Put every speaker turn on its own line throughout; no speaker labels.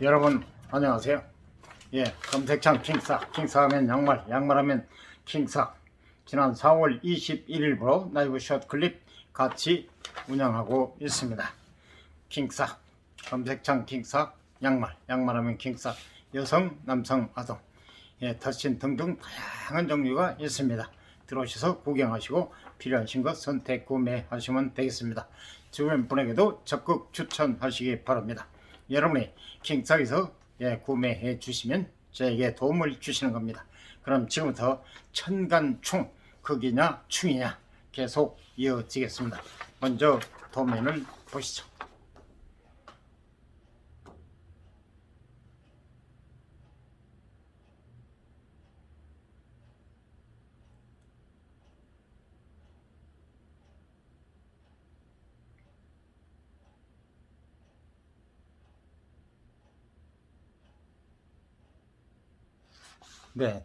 여러분 안녕하세요. 검색창 킹스하면 양말하면 킹스. 지난 4월 21일부로 라이브 숏 클립 같이 운영하고 있습니다. 킹스, 검색창 킹스, 양말하면 킹스, 여성, 남성, 아동, 덧신 등등 다양한 종류가 있습니다. 들어오셔서 구경하시고 필요하신 것 선택 구매하시면 되겠습니다. 주변 분에게도 적극 추천하시기 바랍니다. 여러분이 킹스에서 구매해 주시면 저에게 도움을 주시는 겁니다. 그럼 지금부터 천간충, 극이냐 충이냐 계속 이어지겠습니다. 먼저 도면을 보시죠.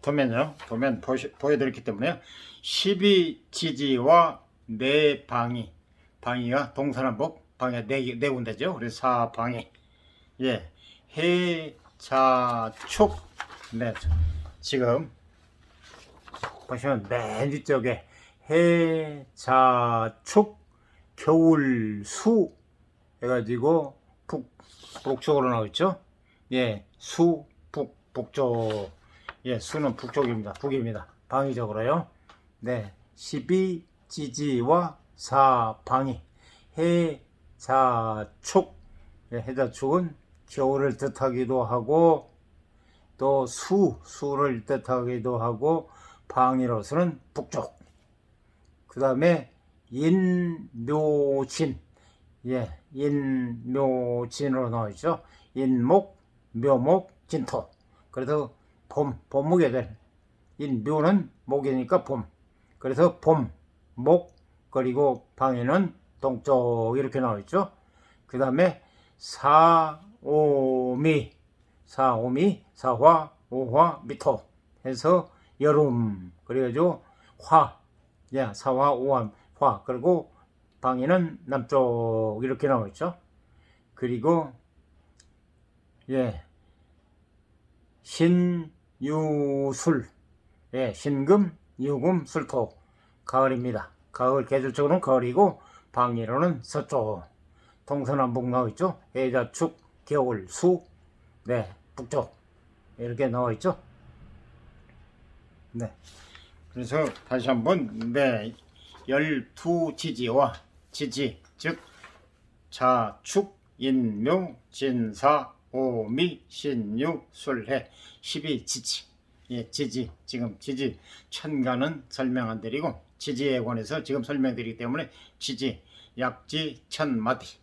도면 보여드렸기 때문에 12지지와 방위가 동서남북 방위가 네 군데죠. 그래서 사방위. 해자축. 지금 보시면 맨 뒤쪽에 해자축 겨울수 해가지고 북쪽으로 나오죠. 북쪽. 수는 북입니다. 방위적으로요. 12지지와 사방위. 해자축. 해자축은 겨울을 뜻하기도 하고 또 수를 뜻하기도 하고 방위로서는 북쪽. 그 다음에 인묘진. 인묘진으로 나오죠. 인목, 묘목, 진토. 그래서 봄목이 될 인묘는 목이니까 봄. 그래서 봄, 목, 그리고 방위는 동쪽 이렇게 나와있죠. 그 다음에 사오미, 사화, 오화, 미토 해서 여름. 그래가지고 사화, 오화, 화. 그리고 방위는 남쪽 이렇게 나와있죠. 그리고 신유술. 신금, 유금, 술토. 가을입니다. 가을, 계절적으로는 가을이고 방위로는 서쪽. 동서남북 나와있죠. 해자축, 겨울, 수. 북쪽 이렇게 나와있죠. 그래서 다시 한번 12지지와 지지, 즉 자축, 인묘, 진사, 오미, 신유, 술해. 12지지. 지금 지지 천간은 설명 안 드리고 지지에 관해서 지금 설명드리기 때문에 지지, 약지, 천마디.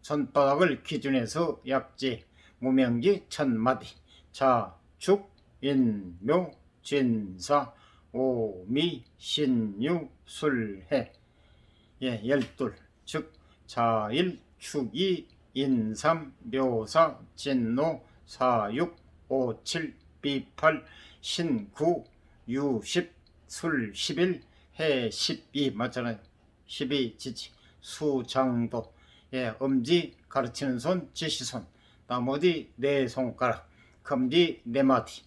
손바닥을 기준해서 약지, 무명지, 천마디. 자축, 인묘, 진사, 오미, 신유, 술해. 12. 즉 자일, 축이, 인삼, 묘사, 진노, 사육, 오칠, 비팔, 신구, 유십, 술 11, 해 12. 맞잖아요. 12지지. 수장도. 엄지 가르치는 손, 지시손. 나머지 네 손가락. 검지 네 마디.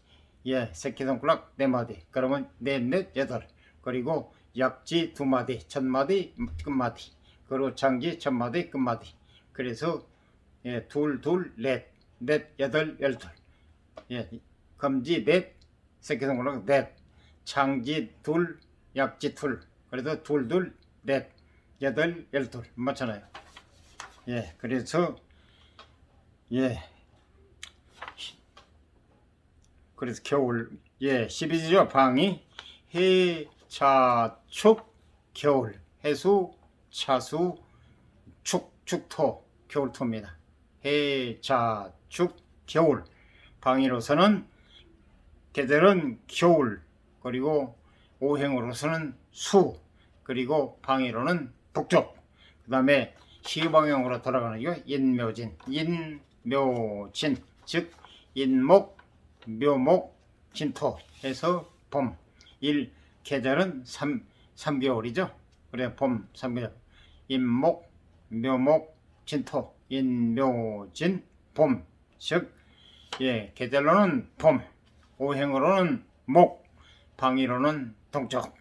새끼손가락 네 마디. 그러면 넷 여덟. 그리고 약지 두 마디, 천마디, 끝마디. 그리고 장지 천마디, 끝마디. 그래서 둘, 넷, 여덟, 열둘. 검지 넷, 새끼손가락 넷, 장지 둘, 약지 둘. 그래서 둘, 넷, 여덟, 열둘. 맞잖아요. 그래서 그래서 겨울 12지죠. 방위, 해자축, 겨울, 해수, 차수, 축토, 겨울토입니다. 해자축, 겨울. 방위로서는 계절은 겨울, 그리고 오행으로서는 수, 그리고 방위로는 북쪽. 그 다음에 시방향으로 돌아가는 게 인묘진. 즉 인목, 묘목, 진토 해서 봄. 계절은 3개월이죠. 그래 봄 3개월. 인목, 묘목, 진토, 인묘진, 봄. 즉, 예, 계절로는 봄, 오행으로는 목, 방위로는 동쪽.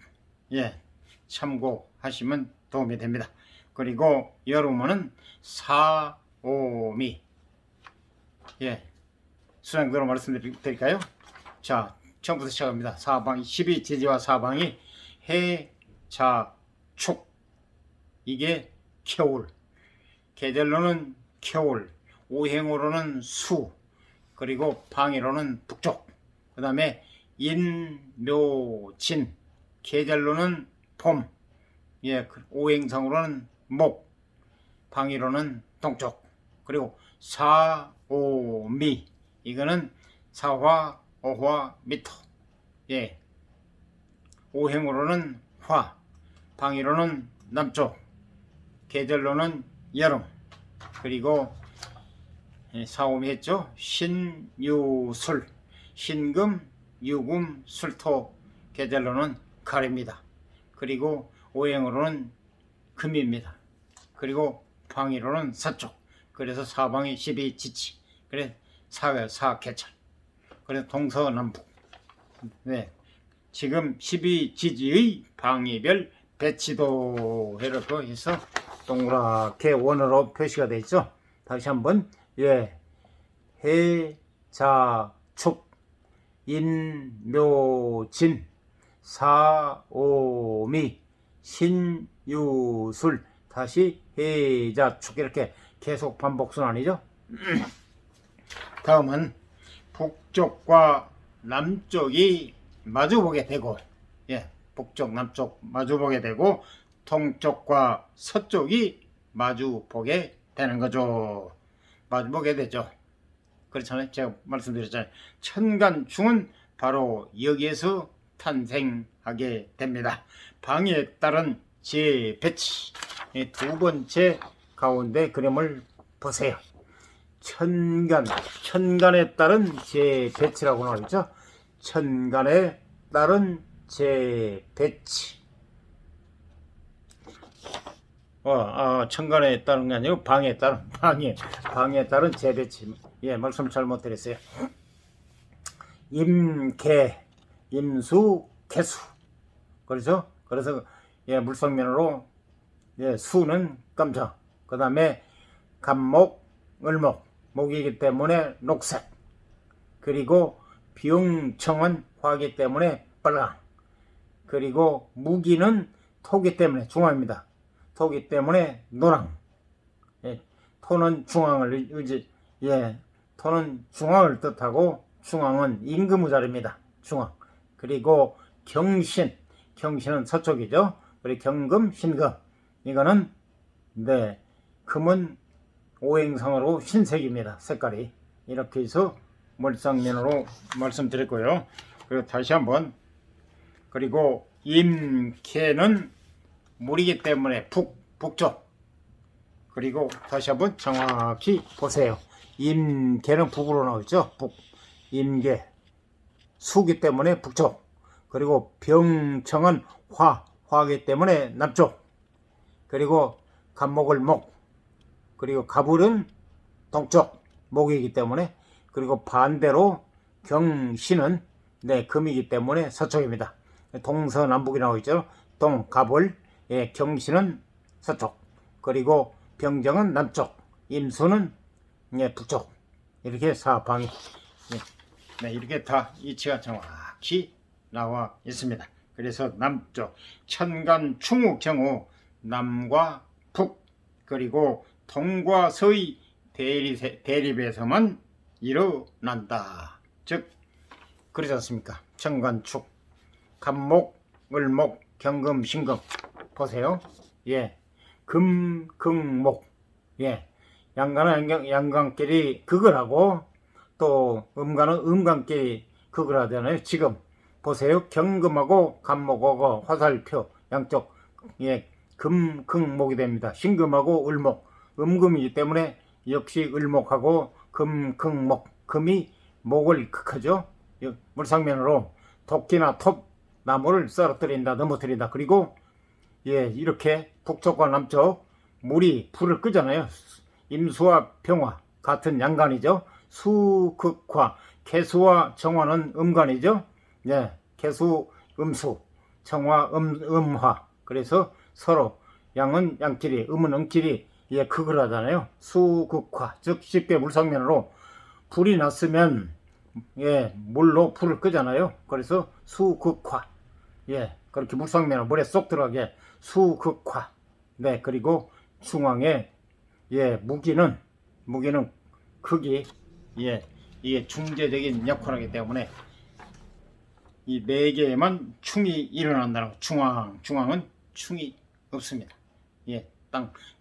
예, 참고하시면 도움이 됩니다. 그리고 여름은 사오미. 예, 수량대로 말씀드릴까요? 자, 처음부터 시작합니다. 사방이 12지지와 사방이 해, 자, 축. 이게 겨울. 계절로는 겨울, 오행으로는 수, 그리고 방위로는 북쪽. 그 다음에 인, 묘, 진. 계절로는 봄, 예, 오행상으로는 목, 방위로는 동쪽. 그리고 사, 오, 미. 이거는 사화, 오화, 미토. 예, 오행으로는 화, 방위로는 남쪽, 계절로는 여름. 그리고 사오미 했죠. 신유술, 신금, 유금, 술토. 계절로는 가을입니다. 그리고 오행으로는 금입니다. 그리고 방위로는 서쪽. 그래서 사방이 12지치. 그래서 사계절. 그래서 동서남북. 네, 지금 12지지의 방위별 배치도 이렇게 해서 동그랗게 원으로 표시가 되어 있죠. 다시 한번, 예, 해, 자, 축, 인, 묘, 진, 사, 오, 미, 신, 유, 술. 다시 해, 자, 축. 이렇게 계속 반복순환이죠. 다음은 북쪽과 남쪽이 마주보게 되고, 예, 북쪽, 남쪽 마주보게 되고, 동쪽과 서쪽이 마주보게 되는 거죠. 마주보게 되죠. 그렇잖아요. 제가 말씀드렸잖아요. 천간충은 바로 여기에서 탄생하게 됩니다. 방에 따른 재배치. 두 번째 가운데 그림을 보세요. 천간에 따른 재배치라고 나오죠. 천간에 따른 재배치. 천간에 따른 게 아니고 방에 따른 재배치. 예, 말씀 잘못 드렸어요. 임계, 임수, 개수. 그렇죠? 그래서, 예, 물성면으로, 예, 수는 검정. 그 다음에 갑목, 을목. 목이기 때문에 녹색. 그리고 병청은 화기 때문에 빨강. 그리고 무기는 토기 때문에 중앙입니다. 토기 때문에 노랑. 예, 토는 중앙을 토는 중앙을 뜻하고 중앙은 임금의자리입니다. 중앙. 그리고 경신은 서쪽이죠. 그리고 경금, 신금. 이거는, 네, 금은 오행상으로 흰색입니다. 색깔이. 이렇게 해서 물상면으로 말씀드렸고요. 그리고 다시 한번, 그리고 임계는 물이기 때문에 북쪽. 그리고 다시 한번 정확히 보세요. 임계는 북으로 나오죠. 임계. 수기 때문에 북쪽. 그리고 병청은 화기 때문에 남쪽. 그리고 갑목을 목. 그리고 갑을은 동쪽. 목이기 때문에. 그리고 반대로 경신은, 네, 금이기 때문에 서쪽입니다. 동서남북이 나오죠. 갑을, 예, 경신은 서쪽. 그리고 병정은 남쪽. 임수는, 예, 북쪽. 이렇게 사방이, 네, 이렇게 다 이치가 정확히 나와 있습니다. 그래서 남쪽 천간 충우 경우 남과 북, 그리고 동과 서의 대립에서만 일어난다. 즉, 그러지 않습니까? 천간축, 갑목, 을목, 경금, 신금. 보세요. 예, 금, 금, 목. 예, 양간은 양간끼리 극을 하고, 또 음간은 음간끼리 극을 하잖아요. 지금 보세요. 경금하고 갑목하고 화살표 양쪽, 예, 금, 극, 목이 됩니다. 신금하고 을목, 음금이기 때문에 역시 을목하고 금, 극, 목. 금이 목을 극하죠. 물상면으로 토끼나 톱, 나무를 썰어뜨린다, 넘어뜨린다. 그리고, 예, 이렇게 북쪽과 남쪽 물이 불을 끄잖아요. 임수와 병화 같은 양간이죠. 수극화. 개수와 정화는 음간이죠. 예, 개수 음수, 정화 음화. 그래서 서로 양은 양끼리, 음은 음끼리 예, 극을 하잖아요. 수극화. 즉 쉽게 물상면으로 불이 났으면 예, 물로 불을 끄잖아요. 그래서 수극화. 예, 그렇게 물상면으로 물에 쏙 들어가게 수극화. 네, 그리고 중앙에 예, 무기는 크기 예, 이게 중재적인 역할을 하기 때문에 이 네 개에만 충이 일어난다는 거. 중앙은 충이 없습니다. 예,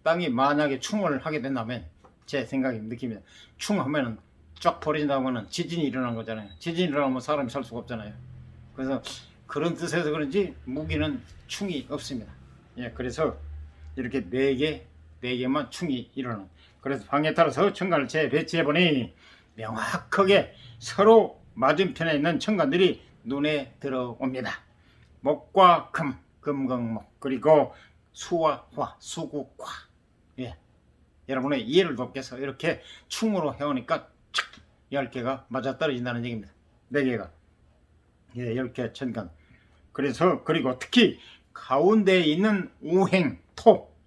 땅이 만약에 충을 하게 된다면 제 생각이 느낍니다. 충하면은 쫙 버린다면은 지진이 일어난 거잖아요. 지진이 일어나면 사람이 살 수가 없잖아요. 그래서 그런 뜻에서 그런지 무기는 충이 없습니다. 예, 그래서 이렇게 네 개만 충이 일어나는. 그래서 방에 따라서 천간을 재배치해 보니 명확하게 서로 맞은편에 있는 천간들이 눈에 들어옵니다. 목과 금, 금강목, 그리고 수와 화, 수국화. 예, 여러분의 이해를 돕겠어. 이렇게 충으로 해오니까 10개가 맞아떨어진다는 얘기입니다. 4개가. 예, 10개 천간. 그래서 그리고 특히 가운데에 있는 우행,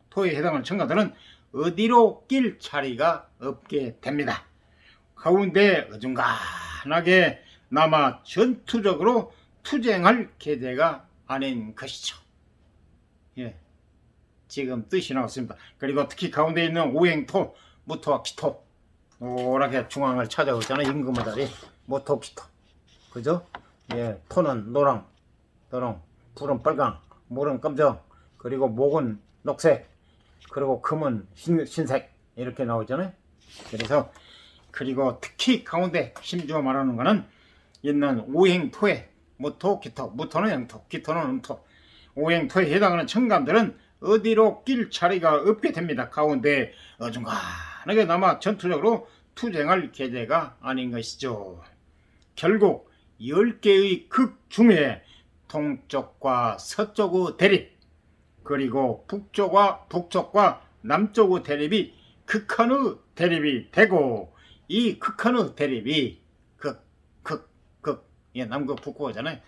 토에 해당하는 천간들은 어디로 낄 자리가 없게 됩니다. 가운데 어중간하게 남아 전투적으로 투쟁할 계제가 아닌 것이죠. 예, 지금 뜻이 나왔습니다. 그리고 특히 가운데 있는 오행토, 무토와 기토, 노랗게 중앙을 찾아오잖아요. 임금의 무토, 기토, 그죠? 예, 토는 노랑, 불은 빨강, 물은 검정, 그리고 목은 녹색, 그리고 금은 흰색 이렇게 나오잖아요. 그리고 특히 가운데 심주어 말하는 거는 있는 오행토에 무토, 기토, 무토는 영토, 기토는 음토, 오행토에 해당하는 천간들은 어디로 낄 자리가 없게 됩니다. 가운데 어중간하게 남아 전투적으로 투쟁할 계제가 아닌 것이죠. 결국 10개의 극 중에 동쪽과 서쪽의 대립, 그리고 북쪽과 남쪽의 대립이 극한의 대립이 되고, 이 극한의 대립이 예, 남극 북극하잖아요.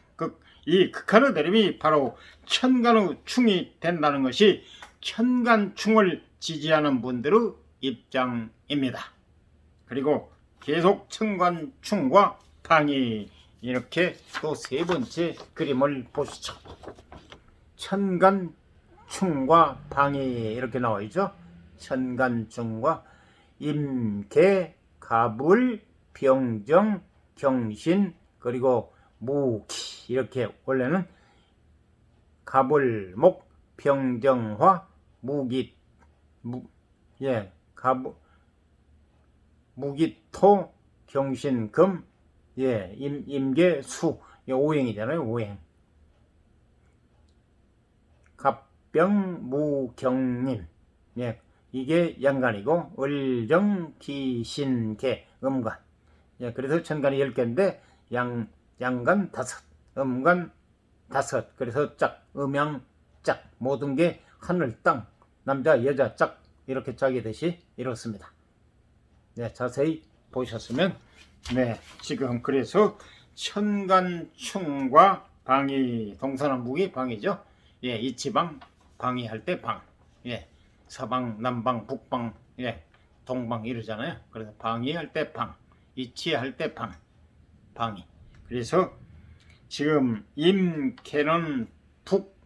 이 극한의 대립이 바로 천간의 충이 된다는 것이 천간충을 지지하는 분들의 입장입니다. 그리고 계속 천간충과 방위, 이렇게 또 세 번째 그림을 보시죠. 천간충과 방위 이렇게 나와 있죠. 천간충과 임계, 갑을, 병정, 경신, 그리고 무기, 이렇게 원래는 갑을목, 병정화, 무기토, 경신금, 예, 임계수, 오행이잖아요. 오행. 갑병무경님, 예, 이게 양간이고 을정기신계 음간. 예, 그래서 천간이 10개인데 양간 5, 음간 5. 그래서 짝, 음양 짝, 모든 게 하늘, 땅, 남자, 여자 짝 이렇게 짝이 듯이 이렇습니다. 네, 자세히 보셨으면 네, 지금 그래서 천간충과 방위, 동서남 북이 방이죠. 예, 이치방 방위할 때 방, 예, 서방, 남방, 북방, 예, 동방 이러잖아요. 그래서 방위할 때 방, 이치할 때 방위. 그래서 지금 임계는 북,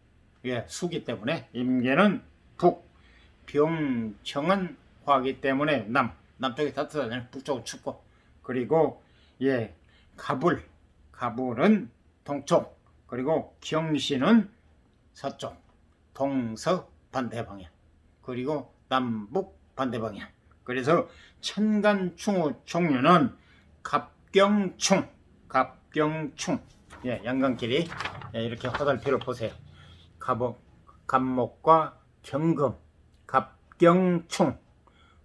예, 수기 때문에 임계는 북, 병청은 화기 때문에 남쪽이 따뜻하잖아요. 북쪽은 춥고. 그리고 예, 갑을은 동쪽, 그리고 경신은 서쪽, 동서 반대 방향, 그리고 남북 반대 방향. 그래서 천간충의 종류는 갑경충, 예, 양간끼리 예, 이렇게 화살표를 보세요. 갑목과 경금, 갑경충,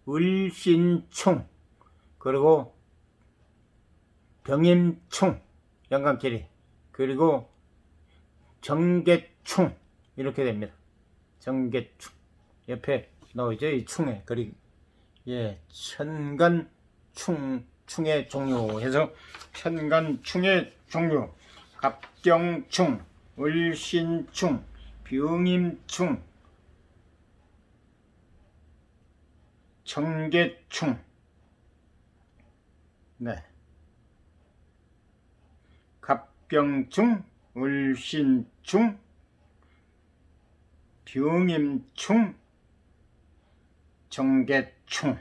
을신충, 그리고 병임충, 양간끼리, 그리고 정계충 이렇게 됩니다. 정계충 옆에 나오죠. 이 충에. 그리고 예, 천간충 충의 종류해서 편간충의 종류 갑경충, 을신충, 병임충, 정계충. 네. 갑경충, 을신충, 병임충, 정계충.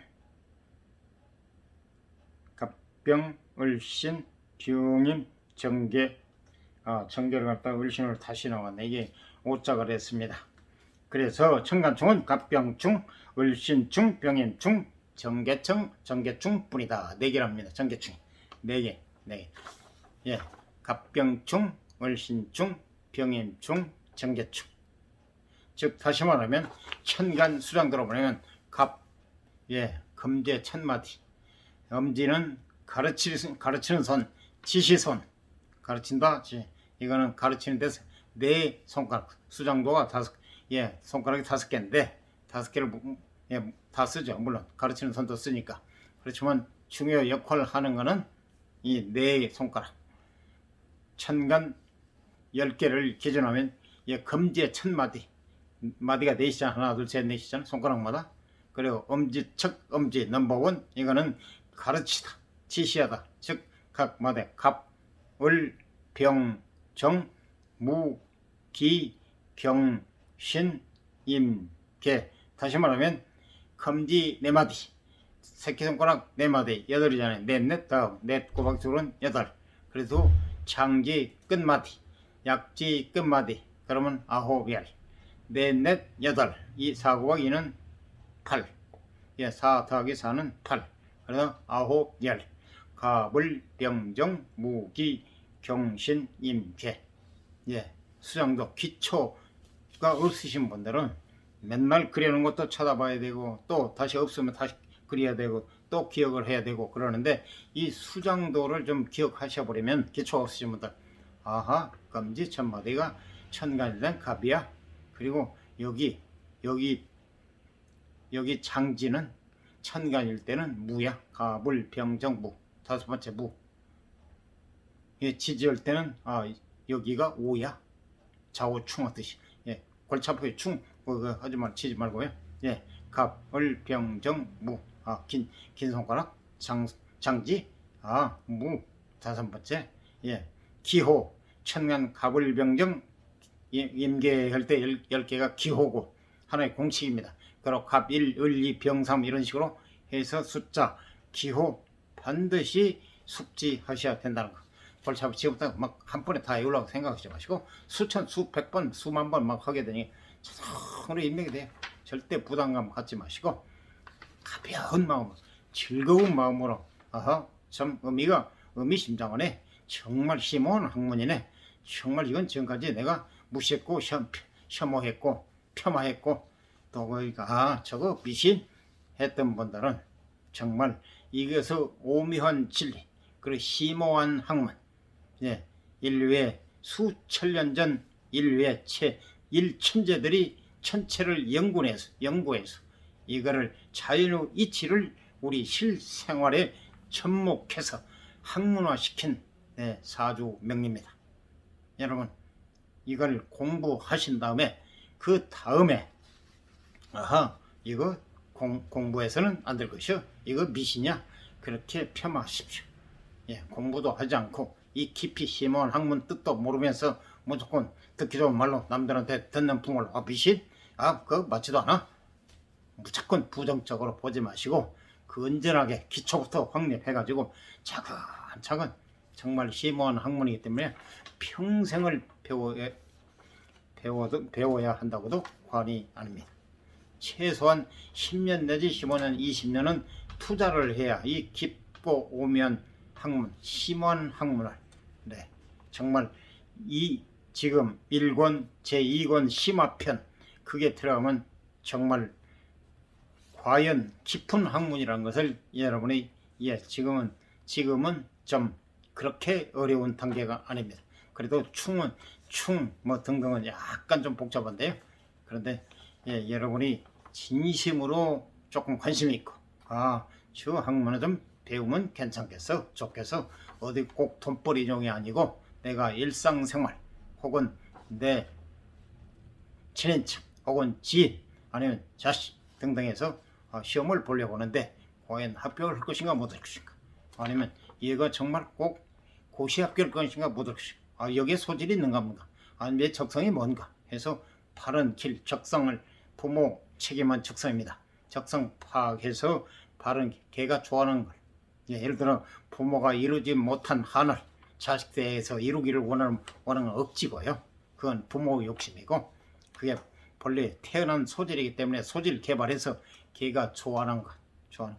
갑병, 을신, 병임, 정계. 정계를 갖다가 을신으로 다시 나왔네. 이게 오짝을 했습니다. 그래서 천간충은 갑병충, 을신충, 병임충, 정계충 뿐이다. 4개랍니다. 정계충이 4개. 네. 예. 갑병충, 을신충, 병임충, 정계충. 즉 다시 말하면 천간 수장도로 보면 갑, 금제 천마디. 엄지는 가르치는 손, 지시손. 가르친다. 이거는 가르치는 데서 4손가락. 수장도가 손가락이 5개인데 5개를 다 쓰죠. 물론 가르치는 손도 쓰니까. 그렇지만 중요 역할을 하는 거는 이 4손가락. 천간 10개를 기준하면 금지의 천마디. 마디가 4시잖아. 하나, 둘, 셋, 4시잖아. 손가락마다. 그리고 엄지 넘버원. 이거는 가르치다, 지시하다. 즉 각 마디 갑, 을, 병, 정, 무, 기, 경, 신, 임, 개. 다시 말하면 검지 4마디, 새끼손가락 4마디, 8이잖아요. 넷, 다음 넷 곱하기 둘은 8. 그래도 장지 끝마디, 약지 끝마디, 그러면 9열. 넷, 8. 이 4 곱하기 2는 8. 4 더하기 4는 8. 그래서 9열. 갑을, 병정, 무기, 경신, 임계. 수장도 기초가 없으신 분들은 맨날 그려놓은 것도 찾아봐야 되고, 또 다시 없으면 다시 그려야 되고, 또 기억을 해야 되고 그러는데, 이 수장도를 좀 기억하셔 버리면, 기초 없으신 분들, 아하, 검지 천마디가 천간이 된 갑이야. 그리고 여기 장지는 천간일 때는 무야. 갑을, 병정, 무. 5번째 무. 지지할 때는 여기가 오야. 좌우충 뜻이. 골차프의 충 하지만 치지 말고요. 갑, 을, 병, 정, 무. 긴 손가락 장지. 무. 5번째. 기호. 천간 갑을, 병, 정 임계할 때 10개가 기호고 하나의 공식입니다. 그리고 갑 1, 을 2, 병 3 이런 식으로 해서 숫자, 기호 반드시 숙지하셔야 된다는 거. 골차프 지금부터 막 한 번에 다 외우려고 생각하지 마시고 수천, 수백 번, 수만 번 막 하게 되니 자동으로 입력이 돼요. 절대 부담감 갖지 마시고 가벼운 마음, 즐거운 마음으로 참 의미심장하네. 정말 심오한 학문이네. 정말 이건 지금까지 내가 무시했고 혐오했고 폄하했고 또 저거 미신 했던 분들은 정말 이것의 오묘한 진리, 그리고 심오한 학문, 인류의 수천년 전 인류의 일천재들이 천체를 연구해서 이거를 자연의 이치를 우리 실생활에 접목해서 학문화시킨 사주 명리입니다. 여러분 이걸 공부하신 다음에 그 다음에 이거 공부해서는 안 될 것이요. 이거 미신이야. 그렇게 폄하하십시오. 공부도 하지 않고 이 깊이 심오한 학문 뜻도 모르면서 무조건 듣기 좋은 말로 남들한테 듣는 풍을 미신? 그거 맞지도 않아. 무조건 부정적으로 보지 마시고 건전하게 기초부터 확립해가지고 차근차근 정말 심오한 학문이기 때문에 평생을 배워야 한다고도 과언이 아닙니다. 최소한 10년 내지 15년, 20년은 투자를 해야 이 깊고 오묘한 학문, 심오한 학문을 정말 이 지금 1권, 제2권 심화편 그게 들어가면 정말 과연 깊은 학문이라는 것을 여러분이 지금은 좀 그렇게 어려운 단계가 아닙니다. 그래도 충 등등은 약간 좀 복잡한데요. 그런데 여러분이 진심으로 조금 관심이 있고 저 학문을 좀 배우면 괜찮겠어. 좋겠어. 어디 꼭 돈벌이용이 아니고 내가 일상생활 혹은 내 친인척 혹은 지인 아니면 자식 등등해서 시험을 보려고 하는데 과연 합격을 할 것인가 못할 것인가, 아니면 얘가 정말 꼭 고시 합격할 것인가 못할 것인가, 여기에 소질이 있는가 뭔가, 아니면 얘 적성이 뭔가 해서 바른 길 적성을 부모 책임은 적성입니다. 적성 파악해서 바른 걔가 좋아하는 걸, 예를 들어 부모가 이루지 못한 한을 자식들에서 이루기를 원하는 건 억지고요. 그건 부모 욕심이고, 그게 본래 태어난 소질이기 때문에 소질 개발해서 걔가 좋아하는 것,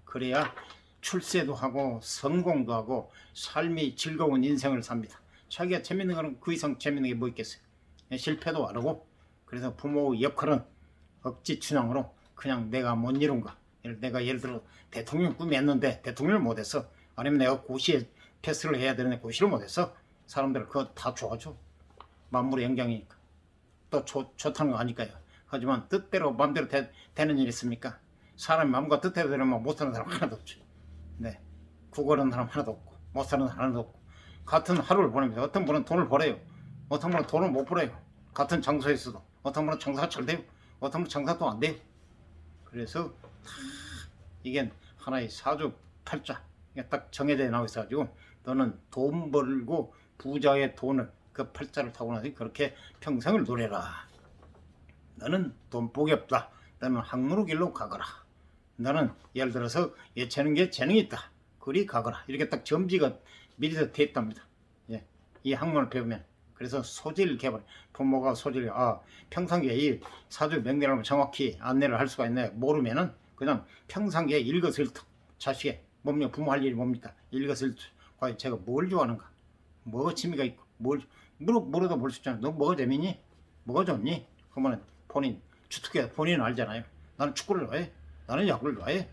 그래야 출세도 하고 성공도 하고 삶이 즐거운 인생을 삽니다. 자기가 재밌는 거는 그 이상 재밌는 게 뭐 있겠어요. 실패도 안 하고. 그래서 부모의 역할은 억지 춘향으로 그냥 내가 못 이룬 거, 내가 예를 들어 대통령 꿈이었는데 대통령을 못했어, 아니면 내가 고시에 패스를 해야 되는데 고시를 못했어, 사람들 그거 다 좋아져. 만물의 영장이니까 또 좋다는 거 아니까요. 하지만 뜻대로 마음대로 되는 일이 있습니까? 사람이 마음과 뜻대로 되려면 못하는 사람 하나도 없죠. 네, 국어하는 사람 하나도 없고 못하는 사람 하나도 없고, 같은 하루를 보내면서 어떤 분은 돈을 벌어요, 어떤 분은 돈을 못 벌어요. 같은 장소에서도 어떤 분은 장사가 잘 돼요, 어떤 분은 장사도 안 돼요. 그래서 이게 하나의 사주팔자 딱 정해져 나와 있어가지고, 너는 돈 벌고 부자의 돈을 그 팔자를 타고 나서 그렇게 평생을 누려라. 너는 돈복이 없다. 너는 학문의 길로 가거라. 너는 예를 들어서 예체능에 재능이 있다. 그리 가거라. 이렇게 딱 점지가 미리서 돼 있답니다. 예, 이 학문을 배우면. 그래서 소질 개발, 부모가 소질, 평상시에 이 사주 명리를 정확히 안내를 할 수가 있네. 모르면은 그냥 평상시에 일거수일투, 자식의 뭡니까, 부모 할 일이 뭡니까, 일거수일투. 과연 제가 뭘 좋아하는가, 뭐가 취미가 있고, 뭘 물어도 볼 수 있잖아. 너 뭐가 재밌니, 뭐가 좋니? 그러면 본인 주특기 본인은 알잖아요. 나는 축구를 좋아해, 나는 야구를 좋아해,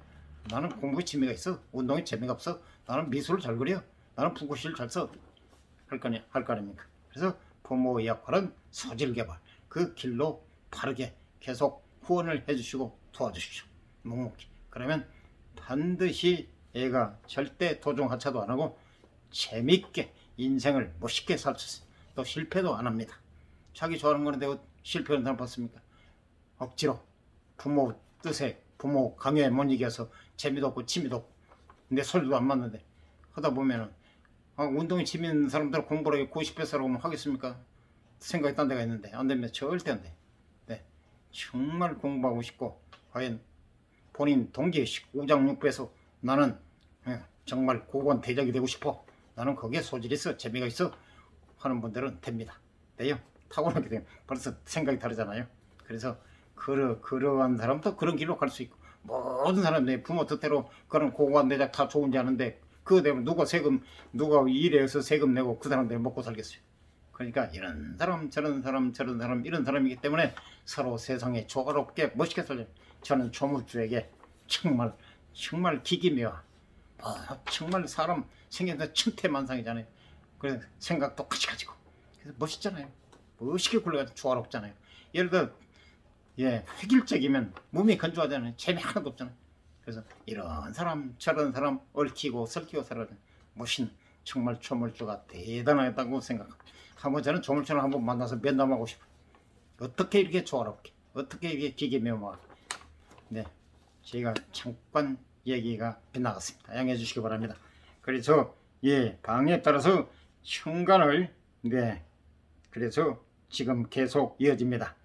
나는 공부에 취미가 있어, 운동에 재미가 없어, 나는 미술을 잘 그려, 나는 붓글씨를 잘 써, 할 거 아닙니까? 그래서 부모의 역할은 소질 개발, 그 길로 바르게 계속 후원을 해주시고 도와주십시오. 묵묵히. 그러면 반드시 애가 절대 도중하차도 안 하고 재밌게 인생을 멋있게 살 수 있어요. 또 실패도 안 합니다. 자기 좋아하는 거는데 실패하는 사람 봤습니까? 억지로 부모 뜻에, 부모 강요에 못 이겨서 재미도 없고 취미도 없고 내 소리도 안 맞는데 하다 보면은, 운동에 취미 있는 사람들은 공부를 하게 90%라고 하겠습니까? 생각이 딴 데가 있는데 안 되면 절대 안 돼. 네, 정말 공부하고 싶고 과연 본인 동기의식, 우장육부에서 나는 정말 고관 대작이 되고 싶어, 나는 거기에 소질이 있어, 재미가 있어 하는 분들은 됩니다. 돼요. 타고나게 되면 벌써 생각이 다르잖아요. 그래서 그러한 사람도 그런 길로 갈 수 있고, 모든 사람들이 부모 뜻대로 그런 고관 대작 다 좋은지 아는데 그거 되면 누가 일해서 세금 내고 그 사람들이 먹고 살겠어요. 그러니까 이런 사람 저런 사람 저런 사람 이런 사람이기 때문에 서로 세상에 조화롭게 멋있게 살려요. 저는 조물주에게 정말 기기묘, 정말 사람 생겨서 천태만상이잖아요. 그래서 생각도 가지고 그래서 멋있잖아요. 멋있게 굴러가서 조화롭잖아요. 예를 들어 획일적이면 몸이 건조하잖아요. 재미 하나도 없잖아요. 그래서 이런 사람 저런 사람 얽히고 설키고 살아야 멋있는 정말 조물주가 대단하다고 생각합니다. 한번 저는 조물주를 한번 만나서 면담하고 싶어요. 어떻게 이렇게 조화롭게, 어떻게 이렇게 기계묘하게. 네, 제가 잠깐 얘기가 빗나갔습니다. 양해해 주시기 바랍니다. 그래서 방에 따라서 천간을 그래서 지금 계속 이어집니다.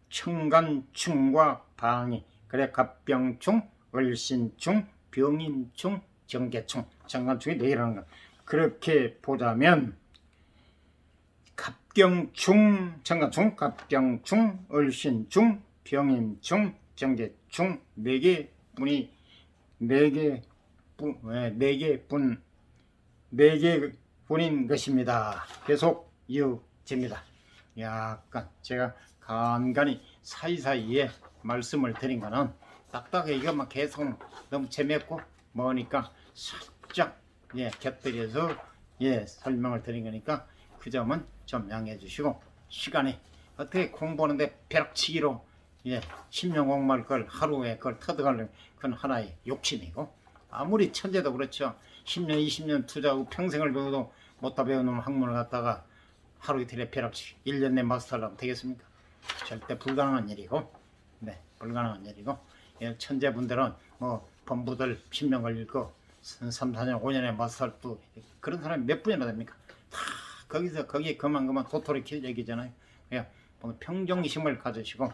천간충과 방이, 그래 갑병충, 을신충, 병인충, 정계충, 천간충이 내일하는 거. 그렇게 보자면 갑경충, 천간충, 갑경충, 을신충, 병인충, 정계충 네 개 분인 것입니다. 계속 이어집니다. 약간 제가 간간히 사이사이에 말씀을 드린 거는 딱딱하게 이것만 계속 너무 재미없고 뭐니까 살짝 곁들여서 설명을 드린 거니까 그 점은 좀 양해해 주시고, 시간이 어떻게 공부하는데 벼락치기로 10년 공부할 걸 하루에 그걸 터득하려면 그건 하나의 욕심이고, 아무리 천재도 그렇죠. 10년 20년 투자하고 평생을 배워도 못다 배워놓은 학문을 갖다가 하루 이틀에 벼락치 1년 내 마스터하려면 되겠습니까? 절대 불가능한 일이고, 네, 불가능한 일이고, 예, 천재분들은 뭐 본부들 10년 걸릴 거 3, 4년 5년에 마스터할 또 그런 사람이 몇 분이나 됩니까? 다 거기에 그만 도토리 킬 얘기잖아요. 그냥 평정심을 가지시고,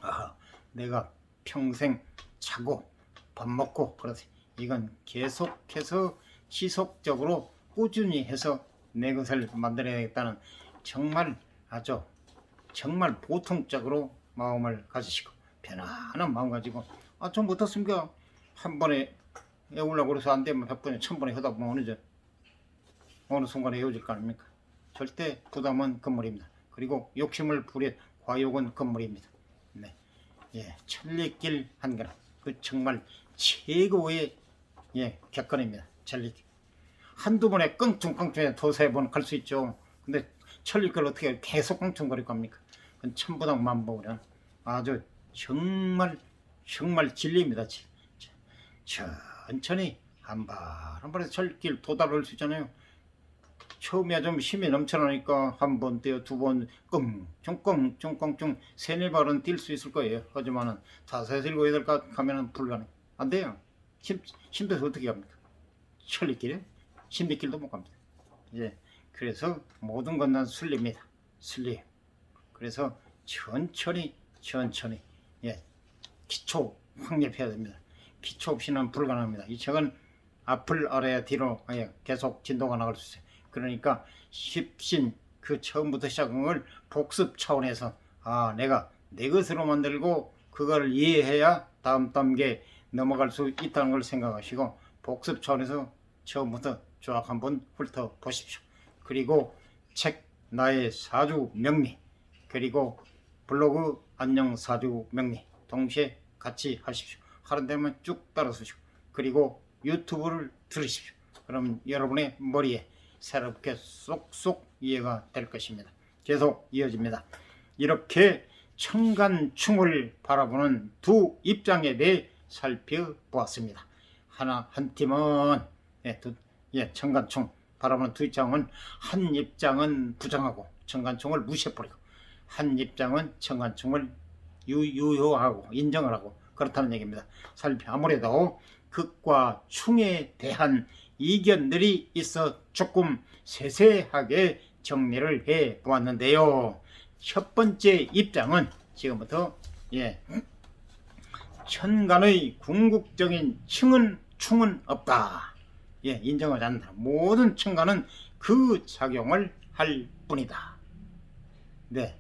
아, 내가 평생 자고 밥 먹고 그러지, 이건 계속해서 지속적으로 꾸준히 해서 내 것을 만들어야겠다는 정말 아주 정말 보통적으로 마음을 가지시고 편안한 마음 가지고, 아, 좀 어떻습니까? 한 번에 외우려고 그래서 안 되면 100번에 1000번에 하다 보면 어느 순간에 헤어질 거 아닙니까? 절대 부담은 건물입니다. 그리고 욕심을 부려 과욕은 건물입니다. 네, 예, 천리길 한계는 그 정말 최고의 객관입니다. 천리길 한두 번에 끙충끙충해 두세 번 갈 수 있죠. 근데 천리길 어떻게 계속 끙충거릴 겁니까? 그건 천부당 만보는 아주 정말 진리입니다. 천천히 한 발에서 천리길 도달할 수 있잖아요. 처음에 좀 힘이 넘쳐나니까 한 번 뛰어 두 번 끙충 세네 발은 뛸 수 있을 거예요. 하지만은 다섯 일곱 여덟 가면은 불가능. 안 돼요. 힘들어서 어떻게 합니까? 천리길에 신비길도 못 갑니다. 예, 그래서 모든 건 난 순리입니다. 순리. 그래서 천천히 예, 기초 확립해야 됩니다. 기초 없이는 불가능합니다. 이 책은 앞을 알아야 뒤로 계속 진도가 나갈 수 있어요. 그러니까 십신 그 처음부터 시작한 걸 복습 차원에서, 아, 내가 내 것으로 만들고 그걸 이해해야 다음 단계 넘어갈 수 있다는 걸 생각하시고 복습 차원에서 처음부터 쫙 한번 훑어 보십시오. 그리고 책 나의 사주 명리, 그리고 블로그 안녕 사주 명리 동시에 같이 하십시오. 하는 데만 쭉 따라 쓰시고, 그리고 유튜브를 들으십시오. 그럼 여러분의 머리에 새롭게 쏙쏙 이해가 될 것입니다. 계속 이어집니다. 이렇게 청간충을 바라보는 두 입장에 대해 살펴보았습니다. 한 팀은 청간충 바라보는 두 입장은, 한 입장은 부정하고 청간충을 무시해버리고, 한 입장은 청간충을 유효하고 인정을 하고 그렇다는 얘기입니다. 아무래도 극과 충에 대한 이견들이 있어 조금 세세하게 정리를 해 보았는데요. 첫 번째 입장은 지금부터 천간의 궁극적인 충은 없다. 인정하지 않는다. 모든 천간은 그 작용을 할 뿐이다. 네.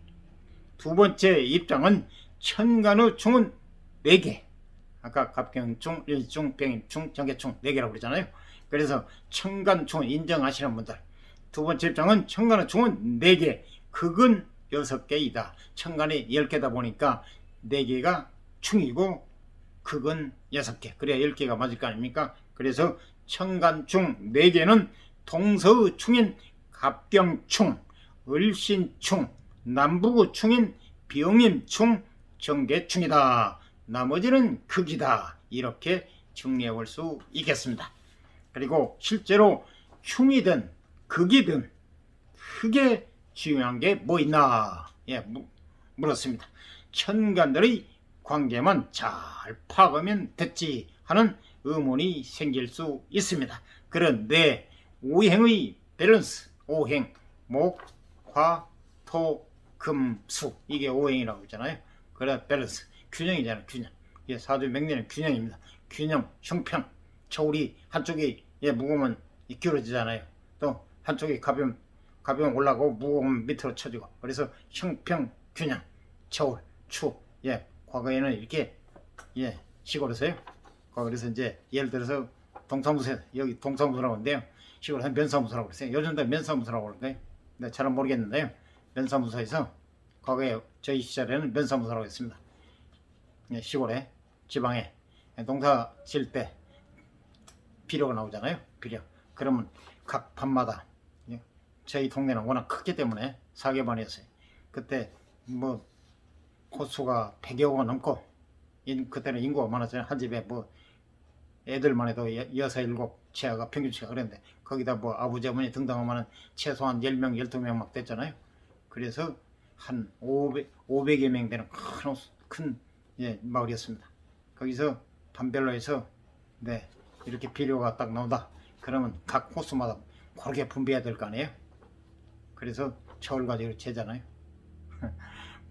두 번째 입장은 천간의 충은 4개. 아까 갑경충, 일충, 병인충, 정계충 4개라고 그러잖아요. 그래서 천간충은 인정하시는 분들, 두 번째 입장은 천간의 충은 4개, 극은 6개이다. 천간이 10개다 보니까 4개가 충이고 극은 6개, 그래야 10개가 맞을 거 아닙니까? 그래서 천간충 4개는 동서충인 갑경충, 을신충, 남부충인 병임충, 정계충이다. 나머지는 극이다. 이렇게 정리해 볼 수 있겠습니다. 그리고 실제로 충이든 극이든 크게 중요한 게 뭐 있나 물었습니다. 천간들의 관계만 잘 파악하면 됐지 하는 의문이 생길 수 있습니다. 그런데 오행의 밸런스, 오행 목, 화, 토, 금, 수, 이게 오행이라고 했잖아요. 그래, 밸런스 균형이잖아요. 균형. 사주 명리는 균형입니다. 균형, 형평. 저울이 한쪽이 무거우면 기울어지잖아요. 또 한쪽이 가벼우면 올라가고 무거우면 밑으로 쳐지고. 그래서 형평, 균형, 저울, 추. 과거에는 이렇게 시골에서요. 그래서 이제 예를 들어서 동사무소, 여기 동사무소라고 하는데요. 시골에서 면사무소라고 그랬어요. 요즘도 면사무소라고 그러는데 잘은 모르겠는데요. 면사무소에서 과거에 저희 시절에는 면사무소라고 했습니다. 시골에 지방에 농사 지을 때 비료가 나오잖아요. 비료. 그러면 각 반마다, 저희 동네는 워낙 크기 때문에 4개반이었어요. 그때 뭐 호수가 100여호가 넘고, 그때는 인구가 많았잖아요. 한 집에 뭐 애들만 해도 6, 7 치아가 평균 치아가 그랬는데 거기다 뭐 아버지 어머니 등등하면 최소한 10명 12명 막 됐잖아요. 그래서 한 500여 명 되는 큰 예, 마을이었습니다. 거기서 반별로 해서 네, 이렇게 비료가 딱 나온다 그러면 각 호수마다 고르게 분배해야 될 거 아니에요. 그래서 저울 가지고 재잖아요.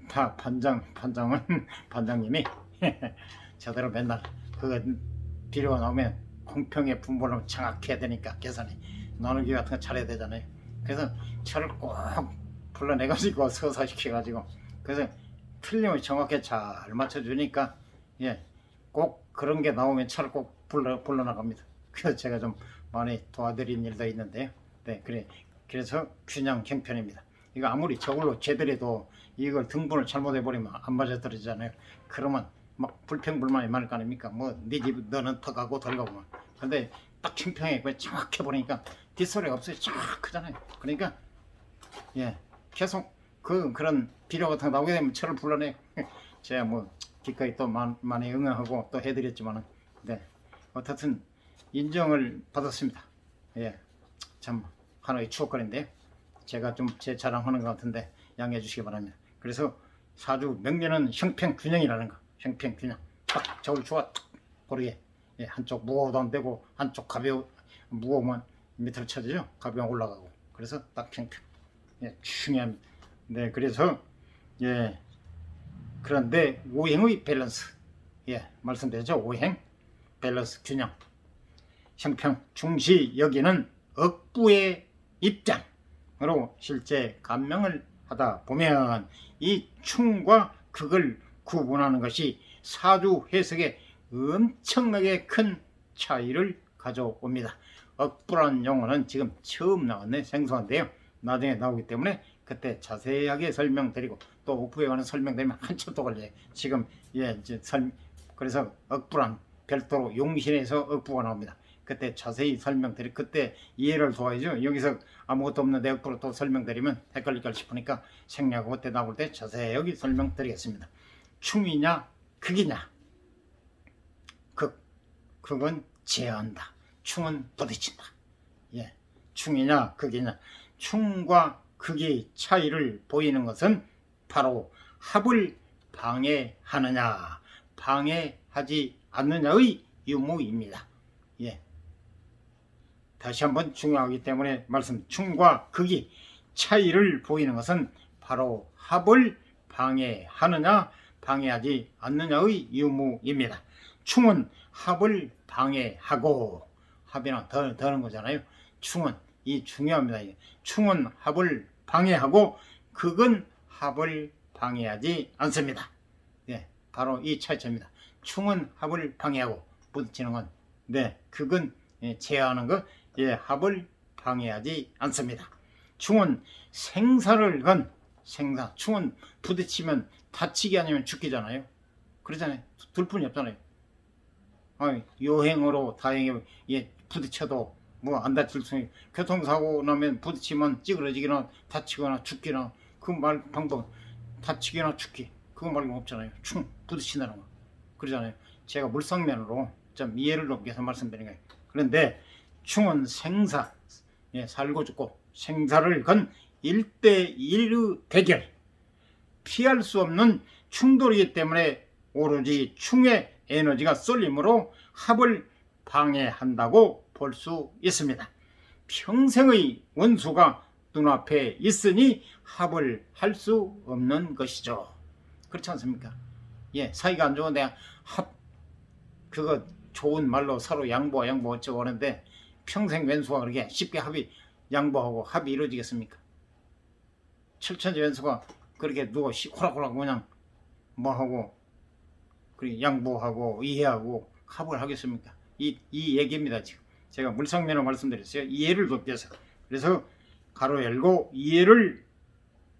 다 반장은 반장님이 저대로 맨날 그거 비료가 나오면 공평의 분배를 정확히 해야 되니까 계산이 나누기 같은 거 잘해야 되잖아요. 그래서 저를 꼭 불러내가지고 서사시켜가지고 그래서 틀림을 정확히 잘 맞춰주니까 예, 꼭 그런 게 나오면 저를 꼭 불러나갑니다. 그래서 제가 좀 많이 도와드린 일도 있는데요. 네, 그래서 균형 형편입니다. 이거 아무리 저걸로 재더라도 이걸 등분을 잘못해버리면 안 맞아떨어지잖아요. 그러면 막 불평불만이 많을 거 아닙니까? 뭐 네 집 너는 더 가고 덜 가고. 근데 딱 형평에 정확해 보니까 뒷소리가 없어요. 쫙 크잖아요. 그러니까 예, 계속 그런 비료 같은 거 나오게 되면 저를 불러내요. 제가 뭐 기꺼이 또 많이 응원하고 또 해드렸지만은 네, 어떻든 인정을 받았습니다. 예, 참 하나의 추억거리인데요. 제가 좀 제 자랑하는 것 같은데 양해해 주시기 바랍니다. 그래서 사주 명리는 형평균형이라는 거. 형평균형. 딱 저울 좋아 딱 고르게. 예, 한쪽 무거워도 안 되고 한쪽 무거우면 밑으로 쳐지죠. 가벼우면 올라가고. 그래서 딱 형평. 예, 중요합니다. 네, 그래서 예, 그런데 오행의 밸런스. 예, 말씀드렸죠. 오행 밸런스 균형. 형평 중시 여기는 억부의 입장으로 실제 감명을 하다 보면 이 충과 극을 구분하는 것이 사주 해석에 엄청나게 큰 차이를 가져옵니다. 억부란 용어는 지금 처음 나왔네. 생소한데요. 나중에 나오기 때문에 그때 자세하게 설명드리고 또 억부에 관한 설명드리면 한참 또 걸려요. 지금 예, 그래서 억부란 별도로 용신에서 억부가 나옵니다. 그때 자세히 설명드리 그때 이해를 도와야죠. 여기서 아무것도 없는 내 억부로 또 설명드리면 헷갈릴까 싶으니까 생략하고 그때 나올 때 자세히 설명드리겠습니다. 충이냐 극이냐. 극은 제어한다. 충은 부딪힌다. 예, 충이냐 극이냐. 충과 극의 차이를 보이는 것은 바로 합을 방해하느냐 방해하지 않느냐의 유무입니다. 예, 다시 한번 중요하기 때문에 충과 극이 차이를 보이는 것은 바로 합을 방해하느냐 방해하지 않느냐의 유무입니다. 충은 합을 방해하고 합이나 더는 거잖아요. 충은 이 중요합니다. 충은 합을 방해하고 극은 합을 방해하지 않습니다. 예, 바로 이 차이점입니다. 충은 합을 방해하고 부딪히는 건 네, 극은 제어하는 것 예, 합을 방해하지 않습니다. 충은 생사를 건 생사. 충은 부딪히면 다치기 아니면 죽기잖아요. 그러잖아요. 둘 뿐이 없잖아요. 요행으로 다행히 예, 부딪혀도 뭐 안 다칠 수 있는 교통사고 나면 부딪히면 찌그러지거나 다치거나 죽기나 그 말 방법 다치기나 죽기 그거 말고 없잖아요. 충 부딪힌다는 거 그러잖아요. 제가 물상면으로 좀 이해를 돕기 위해서 말씀드린 거예요. 그런데 충은 생사 예, 살고 죽고 생사를 건 1대1의 대결 피할 수 없는 충돌이기 때문에 오로지 충의 에너지가 쏠림으로 합을 방해한다고 볼 수 있습니다. 평생의 원수가 눈앞에 있으니 합을 할 수 없는 것이죠. 그렇지 않습니까? 예, 사이가 안 좋은데 그거 좋은 말로 서로 양보 어쩌고 하는데 평생 왼수가 그렇게 쉽게 양보하고 합이 이루어지겠습니까? 철천지 왼수가 그렇게 누가 호락호락 그냥 뭐하고 그리고 양보하고 이해하고 합을 하겠습니까? 이 얘기입니다. 지금 제가 물상면으로 말씀드렸어요. 이해를 돕기 위해서. 그래서 가로 열고 이해를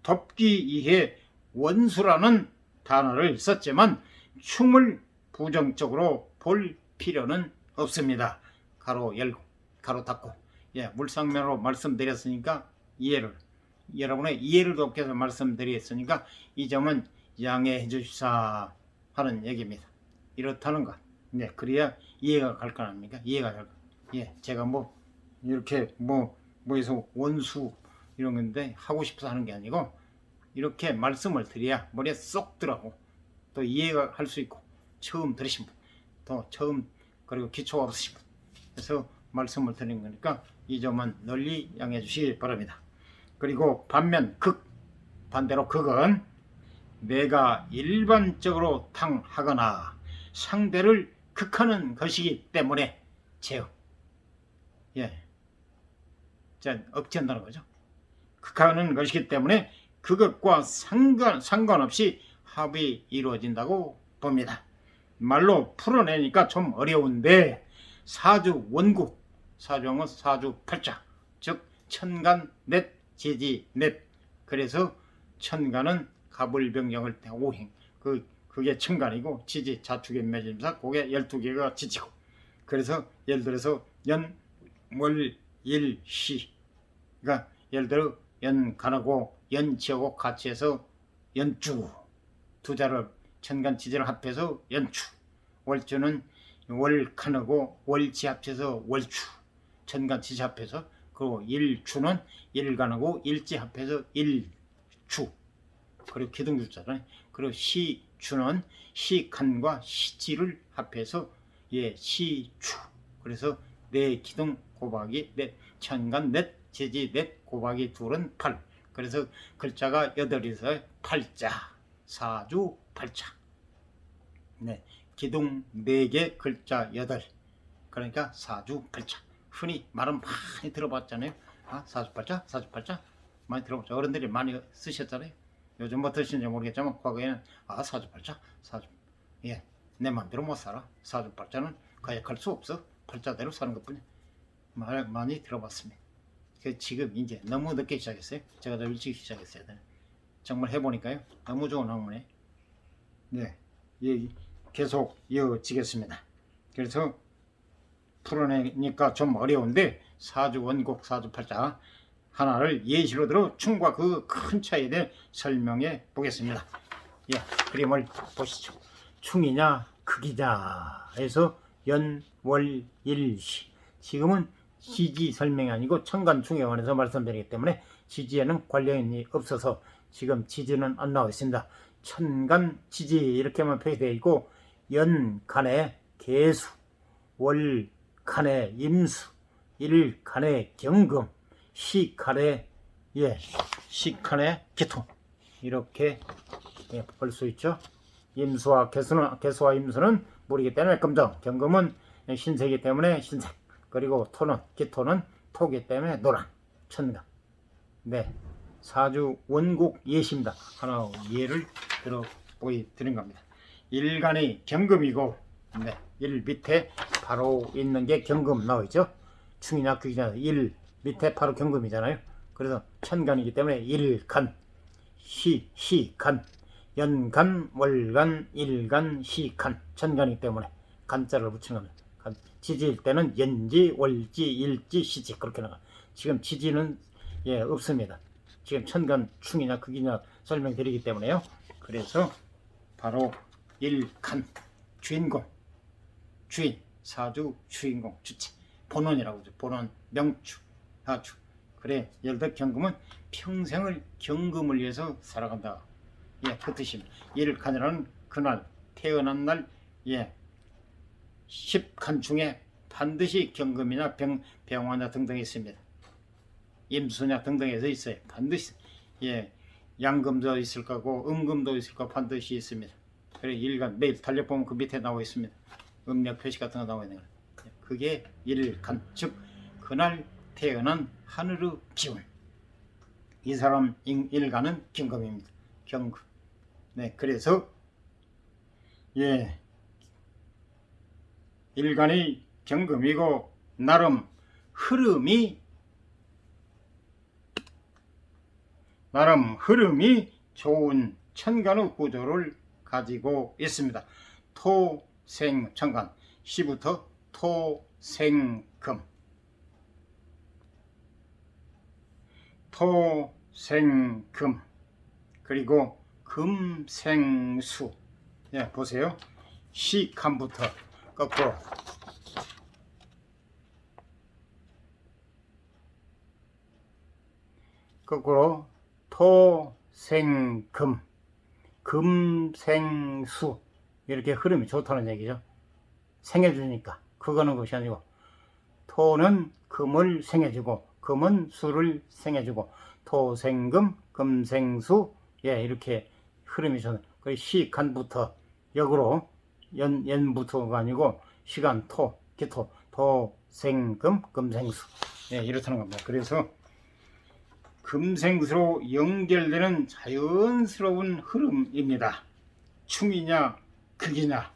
돕기 위해 원수라는 단어를 썼지만 충을 부정적으로 볼 필요는 없습니다. 가로 열고 가로 닫고 예, 물상면으로 말씀드렸으니까 여러분의 이해를 돕기 위해서 말씀드렸으니까 이 점은 양해해 주시사 하는 얘기입니다. 이렇다는 것. 네, 그래야 이해가 갈 거 아닙니까? 이해가 갈 거. 예, 제가 뭐 이렇게 뭐에서 원수 이런 건데 하고 싶어서 하는 게 아니고 이렇게 말씀을 드려야 머리에 쏙 들어가고 또 이해가 할 수 있고 처음 들으신 분, 또 처음 그리고 기초가 없으신 분, 그래서 말씀을 드리는 거니까 이 점은 널리 양해해 주시기 바랍니다. 그리고 반면 반대로 극은 내가 일반적으로 탕하거나 상대를 극하는 것이기 때문에 제어, 예, 자 억제한다는 거죠. 극하는 것이기 때문에 그것과 상관없이 합이 이루어진다고 봅니다. 말로 풀어내니까 좀 어려운데 사주 원국, 사주는 사주팔자, 즉 천간 넷 지지 넷, 그래서 천간은 갑을병정을 오행, 그게 천간이고 지지 자축의 매짐사, 그게 12개가 지지고, 그래서 예를 들어서 연, 월, 일, 시, 그러니까 예를 들어 연간하고 연치하고 같이 해서 연주, 두 자를 천간 지지를 합해서 연추, 월주는 월간하고 월지 합해서 월추, 천간 지지 합해서, 그리고 일추는 일간하고 일지 합해서 일추, 그리고 기둥주자잖아요. 그리고 시추는 시간과 시지를 합해서 시추, 그래서 네 기둥 곱하기 넷, 천간 넷 지지 넷 곱하기 둘은 8, 그래서 글자가 8이서 팔자, 사주 팔자. 네, 기둥 4개, 글자 8, 그러니까 사주 팔자. 흔히 말은 많이 들어봤잖아요. 사주 팔자, 사주 팔자 많이 들어봤죠. 어른들이 많이 쓰셨잖아요. 요즘 뭐 드시는지 모르겠지만 과거에는 사주 팔자, 사주, 예, 내 맘대로 못 살아. 사주 팔자는 가역할 수 없어. 팔자대로 사는 것뿐이야. 많이 들어봤습니다. 지금 이제 너무 늦게 시작했어요. 제가 더 일찍 시작했어야 돼. 정말 해보니까요, 너무 좋은 학문에, 네, 계속 이어지겠습니다. 그래서 풀어내니까 좀 어려운데 사주 원곡, 사주 팔자 하나를 예시로 들어 충과 그 큰 차이에 대해 설명해 보겠습니다. 그림을 보시죠. 충이냐 극이냐 해서 연, 월, 일, 시. 지금은 지지 설명이 아니고 천간충에 관해서 말씀드리기 때문에 지지에는 관련이 없어서 지금 지지는 안 나와 있습니다. 천간 지지 이렇게만 표시되어 있고, 연간에 개수, 월간에 임수, 일간에 경금, 시간에 기토, 이렇게 볼 수 있죠. 임수와 개수와 임수는 물이기 때문에 금정, 경금은 신세이기 때문에 신색, 그리고 기토는 토기 때문에 노란, 천간. 네, 사주 원국 예시입니다. 하나 예를 들어 보여드린 겁니다. 일간이 경금이고, 네, 일 밑에 바로 있는 게 경금 나와 있죠. 충이나 극이나 일 밑에 바로 경금이잖아요. 그래서 천간이기 때문에 일간, 시간, 연간, 월간, 일간, 시간, 천간이기 때문에 간자를 붙이는 겁니다. 지지일 때는 연지, 월지, 일지, 시지 그렇게 나가. 지금 지지는 없습니다. 지금 천간, 충이나 극이나 설명드리기 때문에요. 그래서 바로 일간, 주인공, 주인, 사주, 주인공, 주체, 본원이라고 하죠. 본원, 명주, 하주. 그래, 예를 들어 경금은 평생을 경금을 위해서 살아간다. 그 뜻입니다. 일간이라는 그날, 태어난 날, 10간 중에 반드시 경금이나 병화나 등등이 있습니다. 임수냐 등등에서 있어요. 반드시. 양금도 있을 거고 음금도 있을 거 반드시 있습니다. 그래, 일간 매일 달력보면 그 밑에 나와 있습니다. 음력 표시 같은 거 나와 있는 거예요. 그게 일간, 즉 그날 태어난 하늘의 기운. 이 사람 일간은 경금입니다. 경금. 네, 그래서 일간이 경금이고 나름 흐름이 좋은 천간의 구조를 가지고 있습니다. 토생 천간, 시부터 토생금, 토생금, 그리고 금생수. 보세요. 시간부터 거꾸로 거꾸로 토생금, 금생수 이렇게 흐름이 좋다는 얘기죠. 생해주니까 그거는 것이 아니고 토는 금을 생해주고 금은 수를 생해주고 토생금, 금생수 이렇게 흐름이 좋은 그 시간부터 역으로 연부터가 아니고 시간 기토 토생금 금생수 이렇다는 겁니다. 그래서 금생수로 연결되는 자연스러운 흐름입니다. 충이냐 극이냐.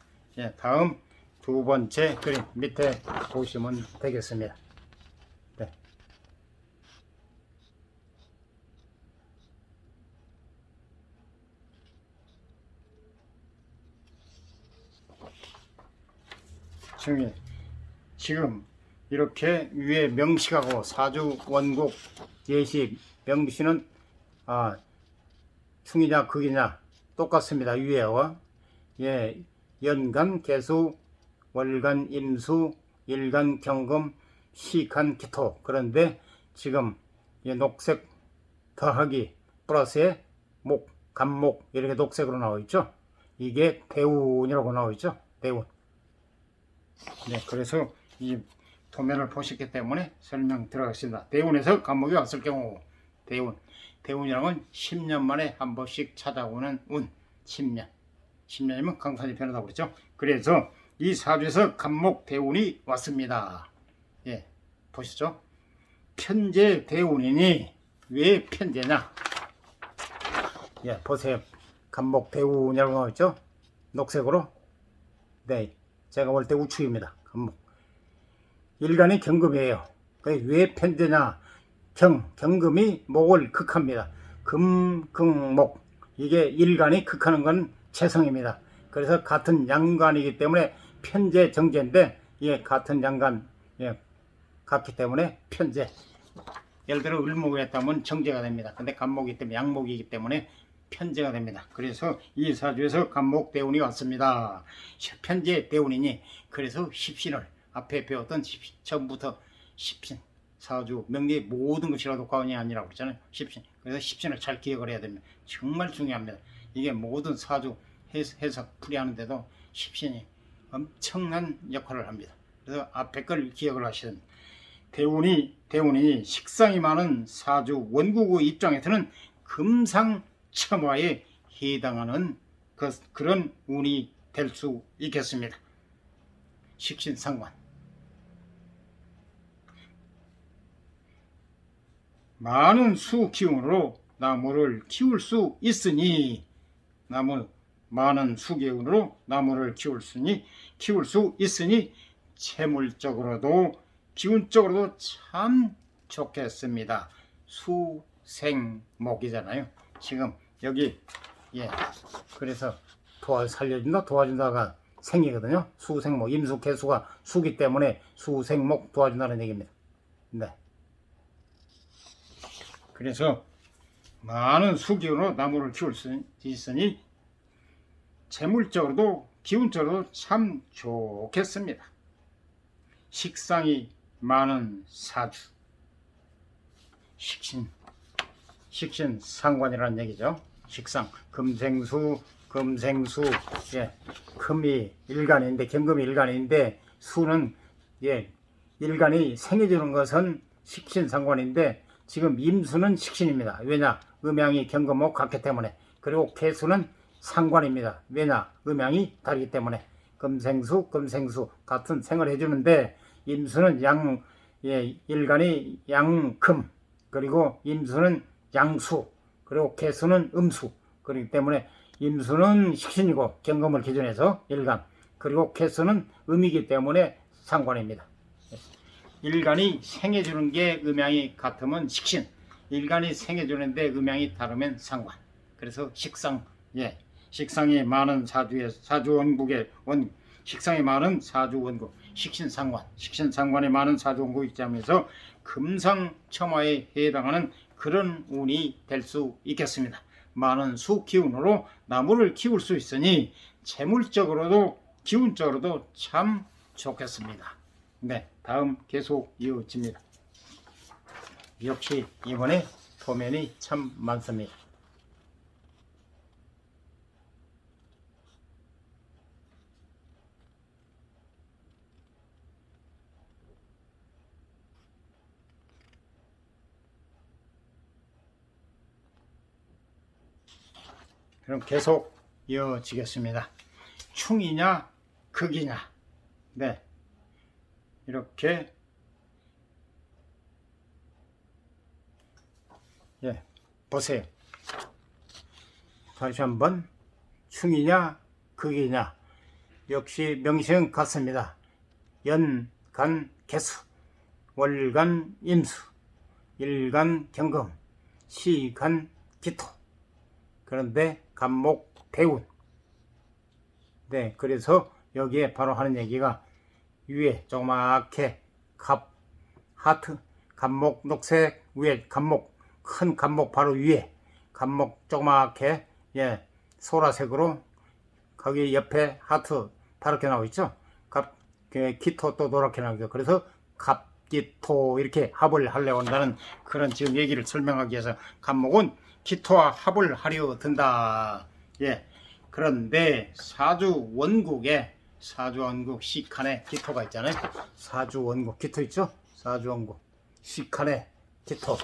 다음 두 번째 그림 밑에 보시면 되겠습니다. 네. 지금 이렇게 위에 명식하고 사주 원국 예시 명시는 충이냐 극이냐 똑같습니다. 위에와 연간 개수 월간 임수 일간 경금 시간 기토. 그런데 지금 녹색 더하기 플러스에 목 간목 이렇게 녹색으로 나와 있죠. 이게 대운이라고 나와 있죠. 대운. 그래서 이 도면을 보셨기 때문에 설명 들어가겠습니다. 대운에서 간목이 왔을 경우 대운이라는 건 10년 만에 한 번씩 찾아오는 운. 10년이면 강산이 변하다고 그랬죠. 그래서 이 사주에서 간목 대운이 왔습니다. 보시죠. 편재 대운이니 왜 편재냐? 보세요. 간목 대운이라고 나와있죠. 녹색으로. 제가 볼 때 우측입니다. 간목. 일간이 경금이에요. 왜 편재냐? 경금이 목을 극합니다. 금극목. 이게 일간이 극하는 건 재성입니다. 그래서 같은 양간이기 때문에 편재 정제인데 같은 양간 같기 때문에 편재. 예를 들어 을목이 했다면 정제가 됩니다. 근데 간목이기 때문에 양목이기 때문에 편재가 됩니다. 그래서 이 사주에서 간목 대운이 왔습니다. 편재 대운이니 그래서 십신을 앞에 배웠던 처음부터 십신 사주 명리 모든 것이라도 과언이 아니라고 그랬잖아요. 십신. 그래서 십신을 잘 기억을 해야 됩니다. 정말 중요합니다. 이게 모든 사주 해석 풀이하는데도 십신이 엄청난 역할을 합니다. 그래서 앞에 걸 기억을 하셔야 됩니다. 대운이 식상이 많은 사주 원국의 입장에서는 금상첨화에 해당하는 그런 운이 될 수 있겠습니다. 식신상관. 많은 수 기운으로 나무를 키울 수 있으니 많은 수 기운으로 나무를 키울 수 있으니 재물적으로도 기운적으로도 참 좋겠습니다. 수생목이잖아요. 지금 여기 그래서 도와준다가 생이거든요. 수생목 임수 개수가 수기 때문에 수생목 도와준다는 얘기입니다. 그래서 많은 수기운으로 나무를 키울 수 있으니 재물적으로도 기운적으로도 참 좋겠습니다. 식상이 많은 사주. 식신 상관이라는 얘기죠. 식상 금생수 금이 일간인데 경금이 일간인데 수는 일간이 생해주는 것은 식신상관인데 지금 임수는 식신입니다. 왜냐? 음양이 경금목 같기 때문에. 그리고 개수는 상관입니다. 왜냐? 음양이 다르기 때문에. 금생수 같은 생을 해주는데 임수는 일간이 양금, 그리고 임수는 양수, 그리고 개수는 음수. 그렇기 때문에 임수는 식신이고 경금을 기준해서 일간, 그리고 개수는 음이기 때문에 상관입니다. 일간이 생해주는 게 음양이 같으면 식신, 일간이 생해주는데 음양이 다르면 상관. 그래서 식상이 많은 사주원국의 식상이 많은 사주원국, 식신상관이 많은 사주원국 입장에서 금상첨화에 해당하는 그런 운이 될 수 있겠습니다. 많은 수기운으로 나무를 키울 수 있으니 재물적으로도 기운적으로도 참 좋겠습니다. 다음 계속 이어집니다. 역시 이번에 도면이 참 많습니다. 그럼 계속 이어지겠습니다. 충이냐 극이냐. 네, 이렇게 보세요. 다시 한번 충이냐 극이냐. 역시 명시는 같습니다. 연, 간, 개수, 월간, 임수, 일간, 경금, 시간, 기토. 그런데 간목, 대운. 네, 그래서 여기에 바로 하는 얘기가 위에 조그맣게 갑, 하트, 간목, 녹색, 위에 간목, 큰 간목 바로 위에 간목 조그맣게 소라색으로 거기 옆에 하트 파랗게 나오고 있죠. 갑, 기토 또 노랗게 나오죠. 그래서 갑기토 이렇게 합을 하려고 한다는 그런 지금 얘기를 설명하기 위해서 간목은 기토와 합을 하려 든다. 그런데 사주 원국에 사주 원국 시칸에 기토가 있잖아요. 사주 원국 기토 있죠. 사주 원국 시칸에 기토.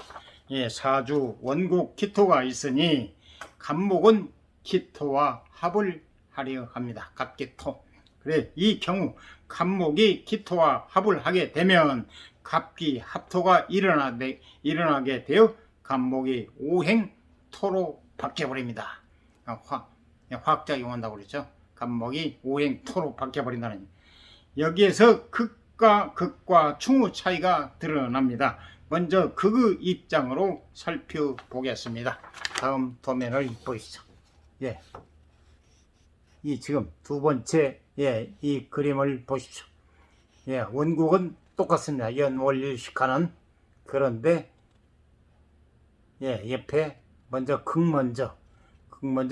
사주 원국 기토가 있으니 간목은 기토와 합을 하려 합니다. 갑기토. 그래, 이 경우 간목이 기토와 합을 하게 되면 갑기 합토가 일어나게 되어 간목이 오행토로 바뀌어버립니다. 화학작용한다고 그랬죠. 간목이 오행토로 바뀌어버린다는. 여기에서 극과 충의 차이가 드러납니다. 먼저 극의 입장으로 살펴보겠습니다. 다음 도면을 보시죠. 이 지금 두 번째 이 그림을 보십시오. 원국은 똑같습니다. 연월일식하는. 그런데 옆에 먼저 극 먼저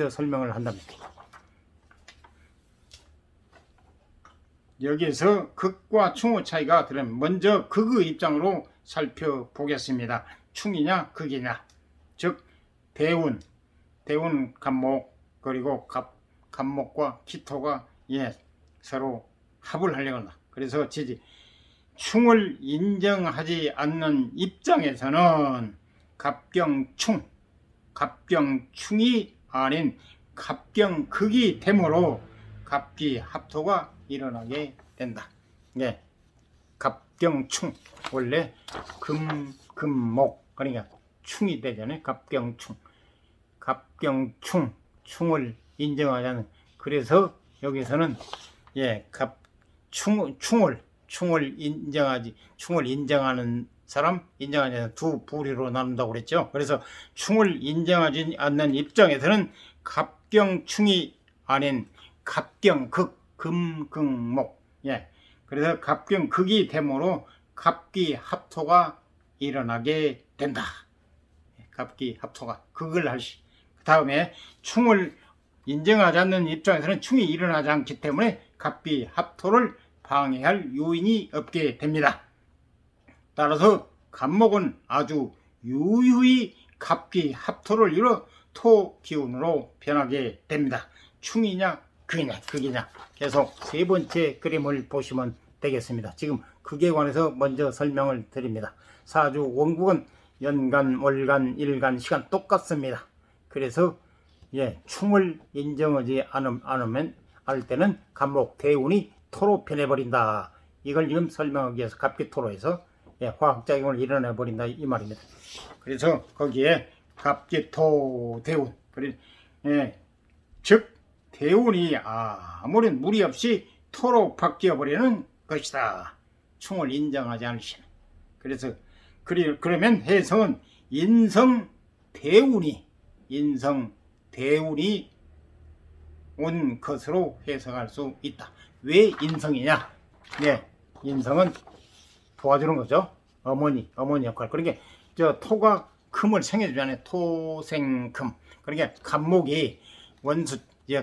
설명을 한답니다. 여기에서 극과 충의 차이가 드러나면 먼저 극의 입장으로 살펴보겠습니다. 충이냐 극이냐. 즉 대운 간목 그리고 간목과 기토가 서로 합을 하려고 한다. 그래서 충을 인정하지 않는 입장에서는 갑경충이 아닌 갑경극이 되므로 갑기합토가 일어나게 된다. 갑경충 원래 금목 그러니까 충이 되잖아요. 충을 인정하지 않는. 그래서 여기서는 충을 인정하는 사람, 인정하지 않는 두 부류로 나눈다고 그랬죠. 그래서 충을 인정하지 않는 입장에서는 갑경충이 아닌 갑경극, 금극목. 그래서 갑경극이 되므로 갑기합토가 일어나게 된다. 갑기합토가 극을 하시. 그 다음에 충을 인정하지 않는 입장에서는 충이 일어나지 않기 때문에 갑기합토를 방해할 요인이 없게 됩니다. 따라서 간목은 아주 유유히 갑기합토를 이뤄 토기운으로 변하게 됩니다. 충이냐 극이냐. 계속 세 번째 그림을 보시면 되겠습니다. 지금 극에 관해서 먼저 설명을 드립니다. 사주 원국은 연간, 월간, 일간, 시간 똑같습니다. 그래서 충을 인정하지 않으면 할 때는 간목 대운이 토로 변해버린다. 이걸 지금 설명하기 위해서 갑기토로에서 화학작용을 일어내버린다 이 말입니다. 그래서 거기에 갑기토 대운, 즉 대운이 아무런 무리 없이 토로 바뀌어버리는 것이다. 충을 인정하지 않으시면. 그래서 그러면 해석은 인성 대운이 온 것으로 해석할 수 있다. 왜 인성이냐? 인성은 도와주는 거죠. 어머니 역할. 그러니까 토가 금을 생해주잖아요. 토생금. 그러니까 간목이 원수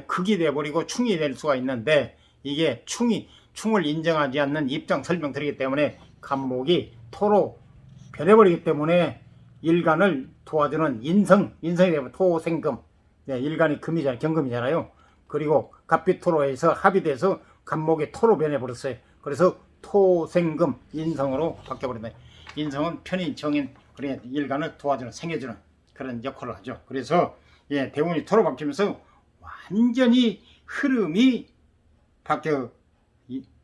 극이 돼버리고 충이 될 수가 있는데 이게 충을 인정하지 않는 입장 설명드리기 때문에 간목이 토로 변해버리기 때문에 일간을 도와주는 인성이 되면 토생금. 네, 일간이 금이잖아요. 경금이잖아요. 그리고 갑비토로에서 합의돼서 갑목이 토로 변해버렸어요. 그래서 토생금 인성으로 바뀌어버린다. 인성은 편인 정인, 그래 일간을 도와주는, 생겨주는 그런 역할을 하죠. 그래서 예, 대운이 토로 바뀌면서 완전히 흐름이 바뀌어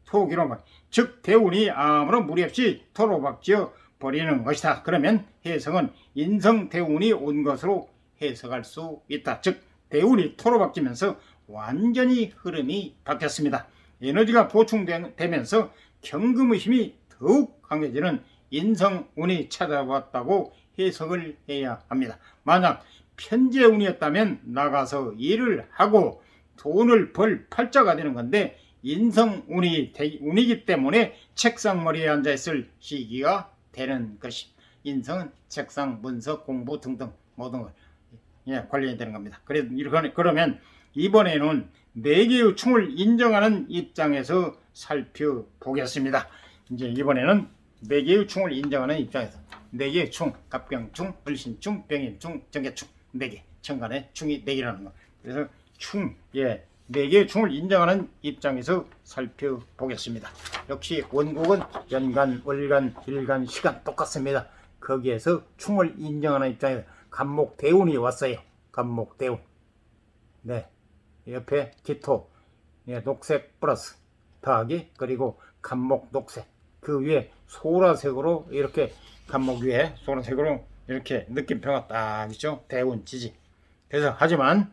토기로, 즉 대운이 아무런 무리 없이 토로 바뀌어 버리는 것이다. 그러면 해석은 인성 대운이 온 것으로 해석할 수 있다. 즉 대운이 토로 바뀌면서 완전히 흐름이 바뀌었습니다. 에너지가 보충되면서 경금의 힘이 더욱 강해지는 인성운이 찾아왔다고 해석을 해야 합니다. 만약 편재운이었다면 나가서 일을 하고 돈을 벌 팔자가 되는 건데, 인성운이기 때문에 책상머리에 앉아있을 시기가 되는 것이, 인성은 책상, 문서, 공부 등등 모든 걸 관련이 되는 겁니다. 그러면 이번에는 4개의 충을 인정하는 입장에서 살펴보겠습니다. 이제 이번에는 4개의 충을 인정하는 입장에서 4개의 충, 갑경충, 불신충, 병인충, 정계충, 4개, 천간에 충이 4개라는 거. 그래서 충, 4개의 충을 인정하는 입장에서 살펴보겠습니다. 역시 원국은 연간, 월간, 일간, 시간 똑같습니다. 거기에서 충을 인정하는 입장에서 갑목대운이 왔어요. 갑목대운. 네, 옆에 기토, 녹색 플러스 더하기, 그리고 갑목 녹색, 그 위에 소라색으로 이렇게, 갑목 위에 소라색으로 이렇게 느낌표가 딱 있죠. 대운 지지. 그래서 하지만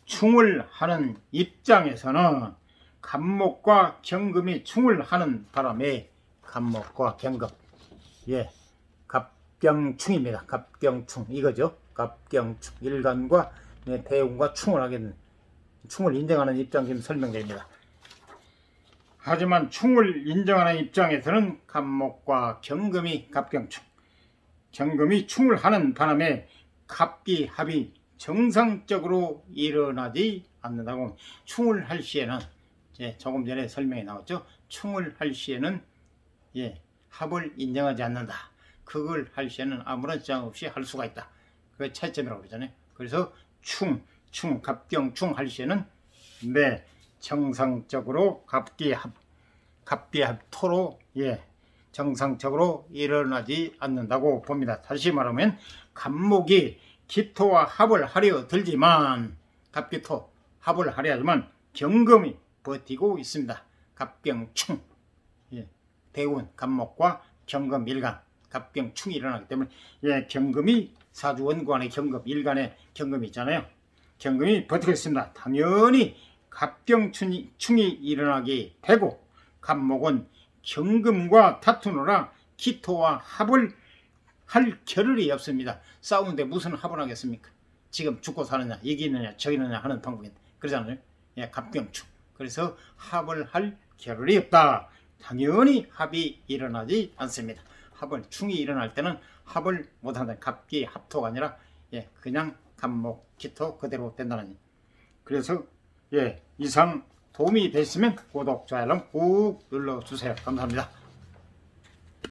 충을 하는 입장에서는 갑목과 경금이 충을 하는 바람에, 갑목과 경금, 갑경충입니다. 갑경충 이거죠. 갑경충, 일간과 대운과 충을 하게 되는, 충을 인정하는 입장 지금 설명드립니다. 하지만 충을 인정하는 입장에서는 갑목과 경금이, 갑경충, 경금이 충을 하는 바람에 갑기합이 정상적으로 일어나지 않는다고. 충을 할 시에는, 조금 전에 설명이 나왔죠. 충을 할 시에는 합을 인정하지 않는다. 그걸 할 시에는 아무런 지장 없이 할 수가 있다. 그게 차이점이라고 그러잖아요. 그래서 갑경충 할 시에는 정상적으로 갑기합 토로 정상적으로 일어나지 않는다고 봅니다. 다시 말하면 갑목이 기토와 합을 하려 들지만, 갑기토 합을 하려 하지만 경금이 버티고 있습니다. 갑경충, 대운 갑목과 경금 일간, 갑경충이 일어나기 때문에 경금이 사주원관의 경금, 일간의 경금이 있잖아요. 경금이 버티고 있습니다. 당연히 갑경충이 일어나게 되고, 갑목은 경금과 다투느라 기토와 합을 할 겨를이 없습니다. 싸우는데 무슨 합을 하겠습니까? 지금 죽고 사느냐, 이기느냐, 저기느냐 하는 방법인데, 그러잖아요. 갑경충. 그래서 합을 할 겨를이 없다. 당연히 합이 일어나지 않습니다. 충이 일어날 때는 합을 못한다. 갑기 합토가 아니라 그냥 갑목 기토 그대로 된다는. 그래서 이상 도움이 됐으면 구독, 좋아요 꾹 눌러주세요. 감사합니다.